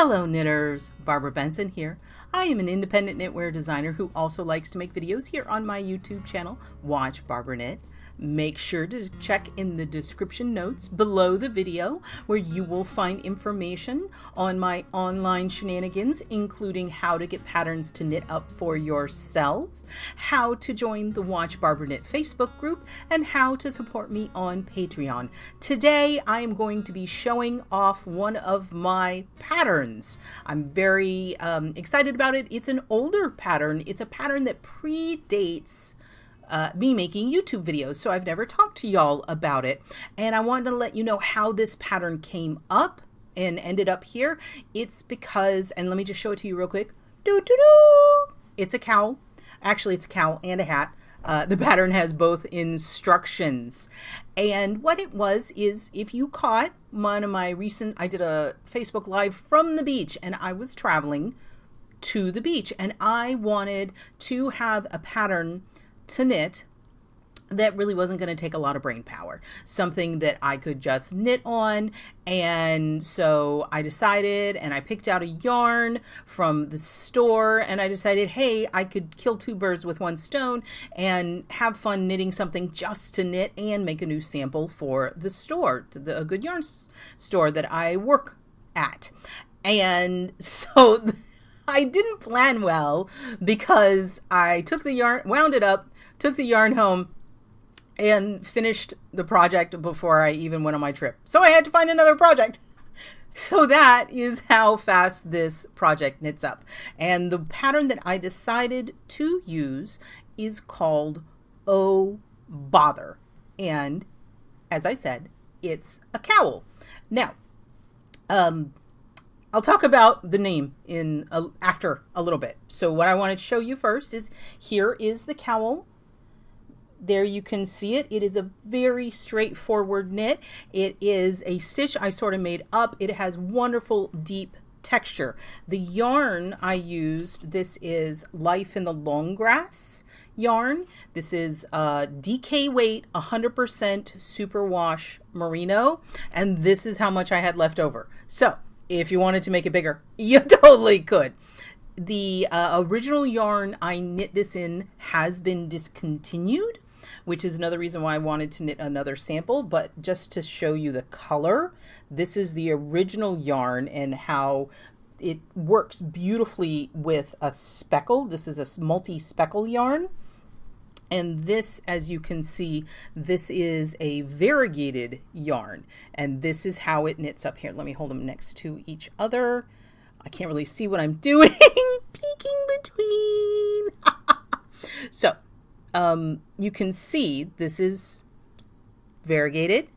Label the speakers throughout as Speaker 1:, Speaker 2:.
Speaker 1: Hello knitters, Barbara Benson here. I am an independent knitwear designer who also likes to make videos here on my YouTube channel, Watch Barbara Knit. Make sure to check in the description notes below the video where you will find information on my online shenanigans, including how to get patterns to knit up for yourself, how to join the Watch Barbara Knit Facebook group, and how to support me on Patreon. Today I am going to be showing off one of my patterns. I'm very excited about it. It's an older pattern. It's a pattern that predates me making YouTube videos, so I've never talked to y'all about it, and I wanted to let you know how this pattern came up and ended up here. It's because, and let me just show it to you real quick. It's a cowl. Actually, it's a cowl and a hat. The pattern has both instructions, and what it was is, if you caught one of my recent, I did a Facebook Live from the beach, and I was traveling to the beach, and I wanted to have a pattern to knit that really wasn't going to take a lot of brain power, something that I could just knit on. And so I decided, and I picked out a yarn from the store, and I decided, hey, I could kill two birds with one stone and have fun knitting something just to knit and make a new sample for the store, the A Good Yarn store that I work at. And so I didn't plan well, because I took the yarn, wound it up, took the yarn home, and finished the project before I even went on my trip. So I had to find another project. So that is how fast this project knits up. And the pattern that I decided to use is called Oh Bother. And as I said, it's a cowl. Now, I'll talk about the name after a little bit. So what I wanted to show you first is, here is the cowl. There you can see it. It is a very straightforward knit. It is a stitch I sort of made up. It has wonderful deep texture. The yarn I used, this is Life in the Long Grass yarn. This is DK weight 100% superwash merino, and this is how much I had left over. So if you wanted to make it bigger, you totally could. The original yarn I knit this in has been discontinued, which is another reason why I wanted to knit another sample. But just to show you the color, this is the original yarn and how it works beautifully with a speckle. This is a multi-speckle yarn. And this, as you can see, this is a variegated yarn, and this is how it knits up here. Let me hold them next to each other. I can't really see what I'm doing. Peeking between. So you can see this is variegated,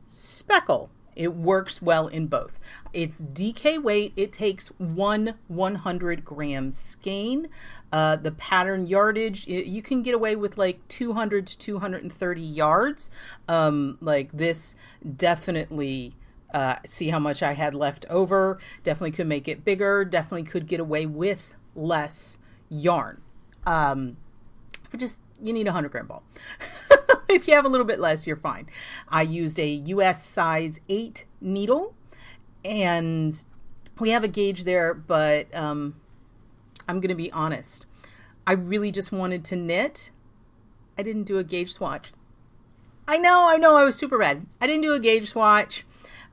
Speaker 1: speckle. It works well in both. It's DK weight. It takes 100-gram skein. The pattern yardage, you can get away with like 200 to 230 yards. Like this, definitely see how much I had left over. Definitely could make it bigger. Definitely could get away with less yarn. But just, you need a 100-gram ball. If you have a little bit less, you're fine. I used a US size 8 needle, and we have a gauge there, but I'm going to be honest. I really just wanted to knit. I didn't do a gauge swatch. I know, I was super bad. I didn't do a gauge swatch.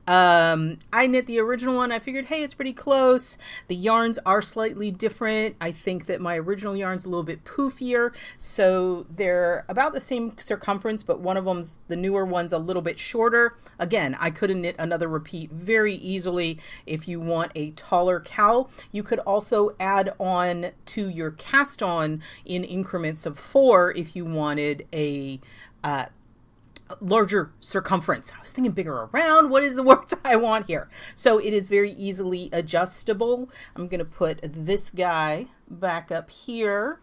Speaker 1: I knit the original one. I figured, hey, it's pretty close. The yarns are slightly different. I think that my original yarn's a little bit poofier, so they're about the same circumference, but one of them's, the newer one's, a little bit shorter. Again, I could have knit another repeat very easily. If you want a taller cowl, you could also add on to your cast on in increments of 4 if you wanted a larger circumference. I was thinking bigger around. What is the words I want here? So it is very easily adjustable. I'm going to put this guy back up here.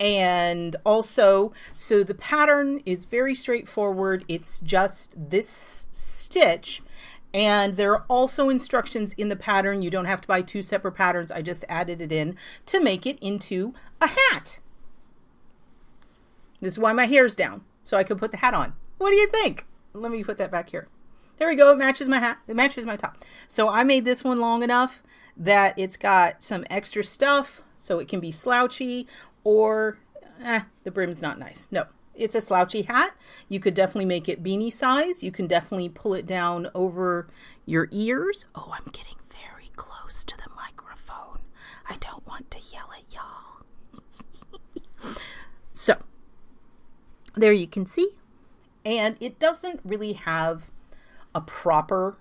Speaker 1: And also, so the pattern is very straightforward. It's just this stitch. And there are also instructions in the pattern. You don't have to buy 2 separate patterns. I just added it in to make it into a hat. This is why my hair's down, so I could put the hat on. What do you think? Let me put that back here. There we go. It matches my hat. It matches my top. So I made this one long enough that it's got some extra stuff so it can be slouchy, or the brim's not nice. No, it's a slouchy hat. You could definitely make it beanie size. You can definitely pull it down over your ears. Oh, I'm getting very close to the microphone. I don't want to yell at y'all. So there you can see. And it doesn't really have a proper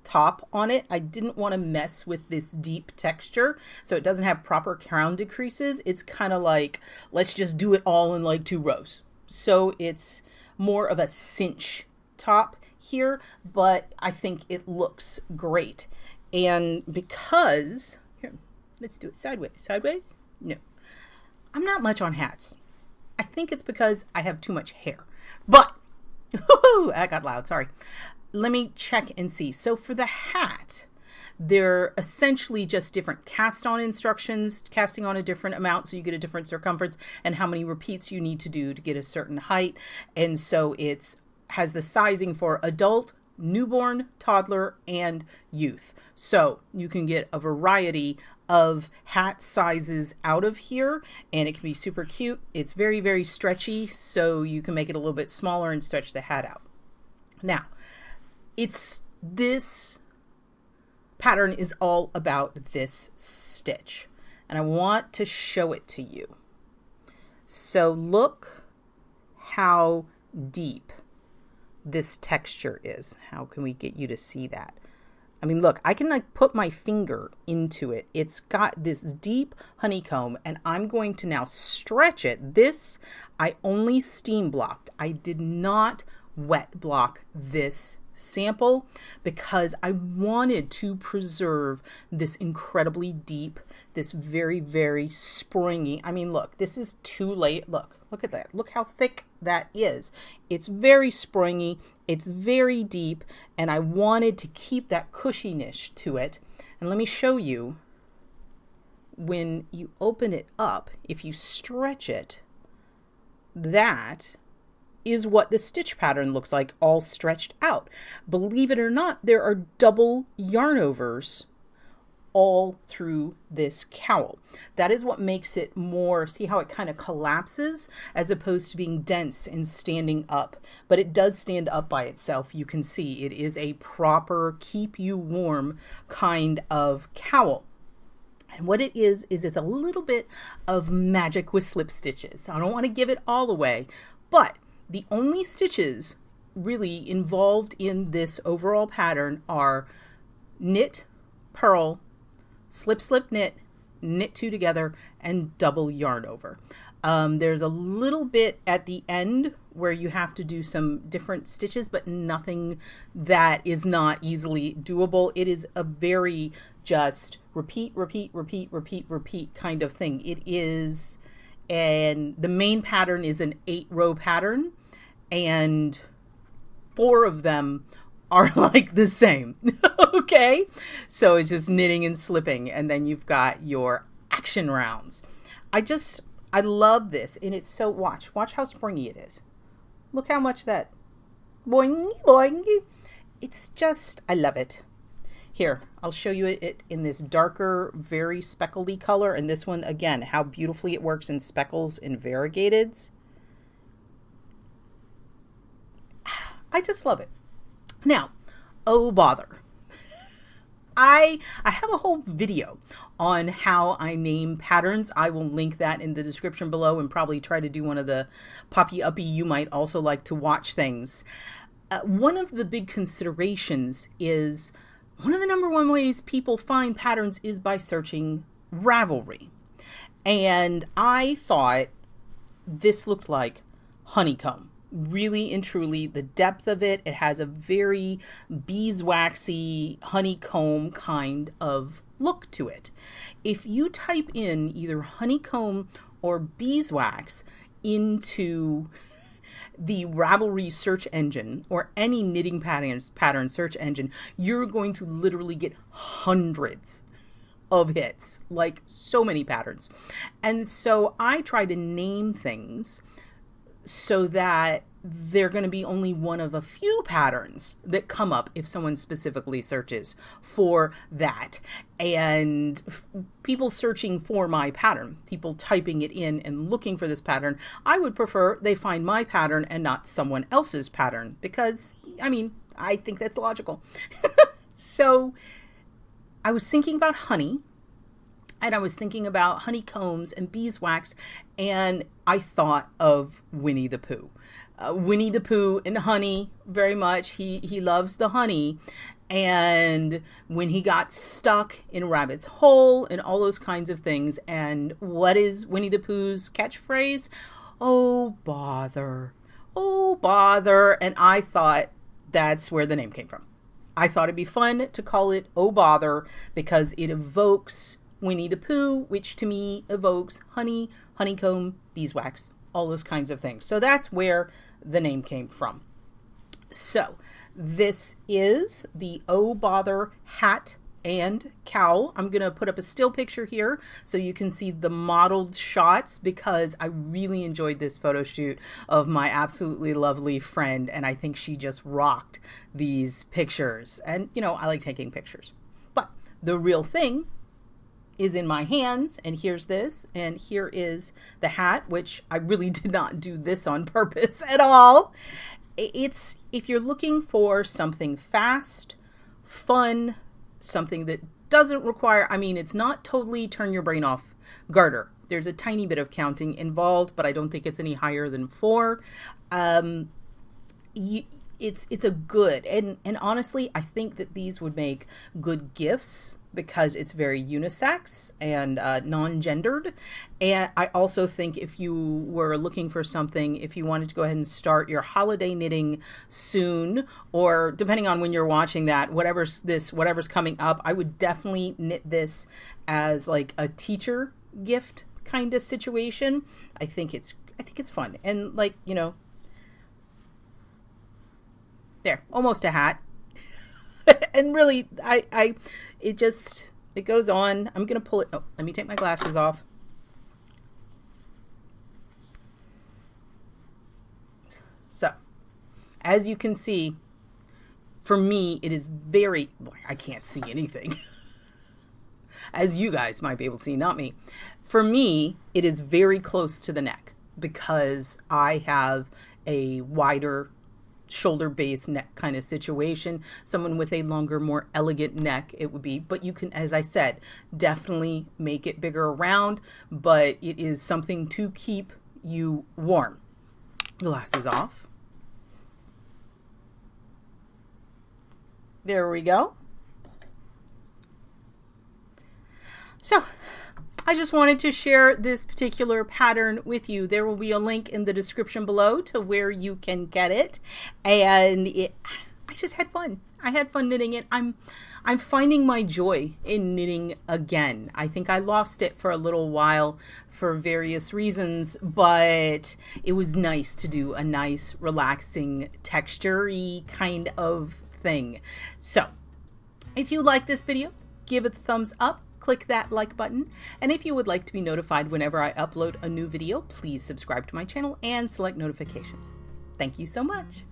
Speaker 1: top on it. I didn't want to mess with this deep texture, so it doesn't have proper crown decreases. It's kind of like, let's just do it all in like 2 rows. So it's more of a cinch top here, but I think it looks great. And because, here, let's do it sideways. No, I'm not much on hats. I think it's because I have too much hair, but I got loud, sorry. Let me check and see. So for the hat, they're essentially just different cast on instructions, casting on a different amount so you get a different circumference, and how many repeats you need to do to get a certain height. And so it's has the sizing for adult, newborn, toddler, and youth. So you can get a variety of hat sizes out of here, and it can be super cute. It's very, very stretchy, so you can make it a little bit smaller and stretch the hat out. Now, this pattern is all about this stitch, and I want to show it to you. So look how deep this texture is. How can we get you to see that? I mean, look, I can like put my finger into it. It's got this deep honeycomb, and I'm going to now stretch it. This, I only steam blocked. I did not wet block this sample because I wanted to preserve this incredibly deep, this very, very springy. I mean, look, this is 2 layers. Look at that. Look how thick that is. It's very springy. It's very deep. And I wanted to keep that cushiness to it. And let me show you, when you open it up, if you stretch it, that is what the stitch pattern looks like, all stretched out. Believe it or not, there are double yarn overs all through this cowl. That is what makes it more, see how it kind of collapses as opposed to being dense and standing up, but it does stand up by itself. You can see it is a proper keep you warm kind of cowl. And what it is it's a little bit of magic with slip stitches. I don't want to give it all away, but the only stitches really involved in this overall pattern are knit, purl, slip, slip, knit, knit 2 together, and double yarn over. There's a little bit at the end where you have to do some different stitches, but nothing that is not easily doable. It is a very just repeat, repeat, repeat, repeat, repeat kind of thing. It is, and the main pattern is an 8-row pattern, and 4 of them are like the same. Okay, so it's just knitting and slipping, and then you've got your action rounds. I love this, and it's so, watch how springy it is. Look how much that boing boing. It's just, I love it. Here, I'll show you it in this darker, very speckledy color, and this one again, how beautifully it works in speckles and variegateds. I just love it. Now, oh bother. I have a whole video on how I name patterns. I will link that in the description below and probably try to do one of the poppy uppy you might also like to watch things. One of the big considerations is, one of the #1 ways people find patterns is by searching Ravelry. And I thought this looked like honeycomb. Really and truly, the depth of it, it has a very beeswaxy honeycomb kind of look to it. If you type in either honeycomb or beeswax into the Ravelry search engine or any knitting pattern search engine, you're going to literally get hundreds of hits, like so many patterns. And so I try to name things so that they're going to be only one of a few patterns that come up if someone specifically searches for that. And people searching for my pattern, people typing it in and looking for this pattern, I would prefer they find my pattern and not someone else's pattern, because, I mean, I think that's logical. So I was thinking about honey, and I was thinking about honeycombs and beeswax, and I thought of Winnie the Pooh. Winnie the Pooh and honey very much. He loves the honey. And when he got stuck in Rabbit's hole and all those kinds of things. And what is Winnie the Pooh's catchphrase? Oh, bother. Oh, bother. And I thought that's where the name came from. I thought it'd be fun to call it Oh, Bother, because it evokes Winnie the Pooh, which to me evokes honey, honeycomb, beeswax, all those kinds of things. So that's where the name came from. So this is the Oh Bother hat and cowl. I'm going to put up a still picture here so you can see the modeled shots, because I really enjoyed this photo shoot of my absolutely lovely friend, and I think she just rocked these pictures. And, you know, I like taking pictures. But the real thing is in my hands, and here's this, and here is the hat, which I really did not do this on purpose at all. It's, if you're looking for something fast, fun, something that doesn't require, I mean, it's not totally turn your brain off garter. There's a tiny bit of counting involved, but I don't think it's any higher than 4. It's a good, and honestly, I think that these would make good gifts, because it's very unisex and non-gendered. And I also think if you were looking for something, if you wanted to go ahead and start your holiday knitting soon, or depending on when you're watching that, whatever's coming up, I would definitely knit this as like a teacher gift kind of situation. I think it's fun. And, like, you know, there, almost a hat. And really, it goes on. I'm going to pull it. Oh, let me take my glasses off. So, as you can see, for me, it is very, boy, I can't see anything. As you guys might be able to see, not me. For me, it is very close to the neck, because I have a wider shoulder base neck kind of situation. Someone with a longer, more elegant neck it would be, but you can, as I said, definitely make it bigger around, but it is something to keep you warm. Glasses off. There we go. So I just wanted to share this particular pattern with you. There will be a link in the description below to where you can get it. And I just had fun. I had fun knitting it. I'm finding my joy in knitting again. I think I lost it for a little while for various reasons, but it was nice to do a nice, relaxing, texture-y kind of thing. So if you like this video, give it a thumbs up. Click that like button, and if you would like to be notified whenever I upload a new video, please subscribe to my channel and select notifications. Thank you so much.